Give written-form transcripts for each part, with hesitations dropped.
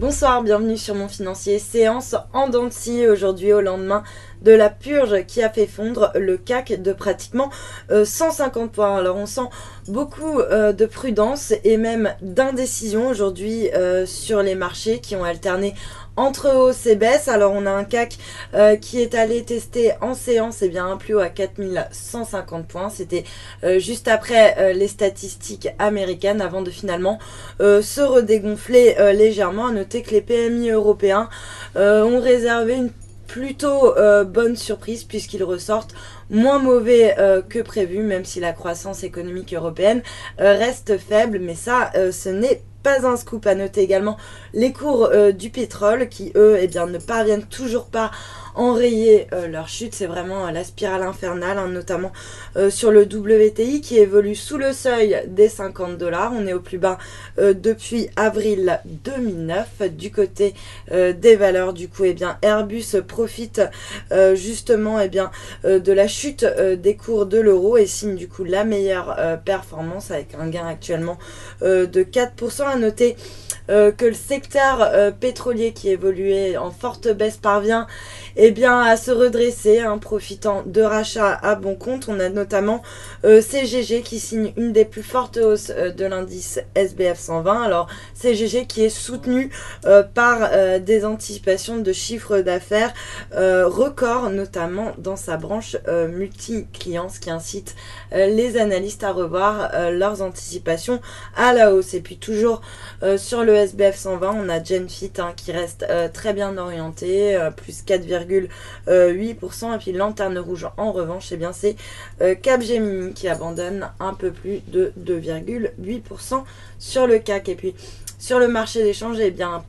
Bonsoir, bienvenue sur Mon Financier, séance en dents de scie aujourd'hui au lendemain de la purge qui a fait fondre le CAC de pratiquement 150 points. Alors on sent beaucoup de prudence et même d'indécision aujourd'hui sur les marchés qui ont alterné entre hausse et baisse. Alors on a un CAC qui est allé tester en séance un plus haut à 4150 points. C'était juste après les statistiques américaines avant de finalement se redégonfler légèrement. À noter que les PMI européens ont réservé une plutôt bonne surprise puisqu'ils ressortent moins mauvais que prévu, même si la croissance économique européenne reste faible, mais ça ce n'est pas un scoop. À noter également les cours du pétrole qui eux ne parviennent toujours pas enrayer leur chute. C'est vraiment la spirale infernale, notamment sur le WTI qui évolue sous le seuil des 50 $. On est au plus bas depuis avril 2009. Du côté des valeurs, du coup, Airbus profite justement de la chute des cours de l'euro et signe du coup la meilleure performance avec un gain actuellement de 4%. À noter que le secteur pétrolier qui évoluait en forte baisse parvient à se redresser, profitant de rachats à bon compte. On a notamment CGG qui signe une des plus fortes hausses de l'indice SBF 120. Alors CGG qui est soutenu par des anticipations de chiffres d'affaires records, notamment dans sa branche multi-clients, ce qui incite les analystes à revoir leurs anticipations à la hausse. Et puis toujours sur le SBF 120, on a Genfit qui reste très bien orienté, plus 4,8%. Et puis Lanterne Rouge en revanche, c'est Capgemini qui abandonne un peu plus de 2,8% sur le CAC. Et puis sur le marché d'échange,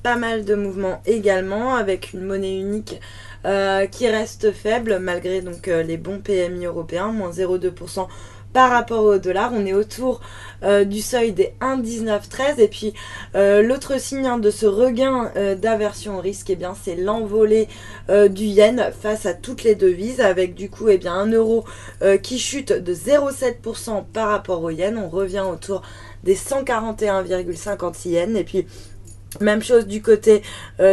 pas mal de mouvements également, avec une monnaie unique qui reste faible malgré donc les bons PMI européens, moins 0,2% par rapport au dollar. On est autour du seuil des 1,1913. Et puis l'autre signe de ce regain d'aversion au risque, c'est l'envolée du yen face à toutes les devises, avec du coup un euro qui chute de 0,7% par rapport au yen. On revient autour des 141,56 yens. Et puis même chose du côté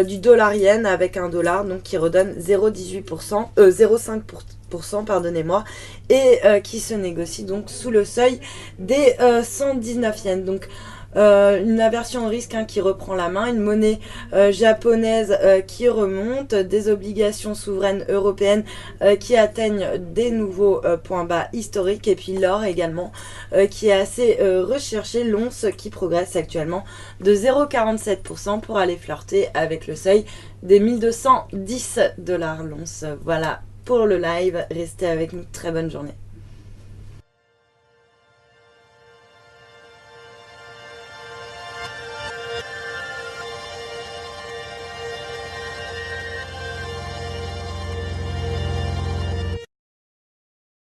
du dollar yen, avec un dollar donc qui redonne 0,5%, pardonnez-moi, et qui se négocie donc sous le seuil des 119 yens. Donc une aversion au risque qui reprend la main, une monnaie japonaise qui remonte, des obligations souveraines européennes qui atteignent des nouveaux points bas historiques, et puis l'or également qui est assez recherché, l'once qui progresse actuellement de 0,47% pour aller flirter avec le seuil des 1210 $ l'once. Voilà pour le live, restez avec nous, très bonne journée.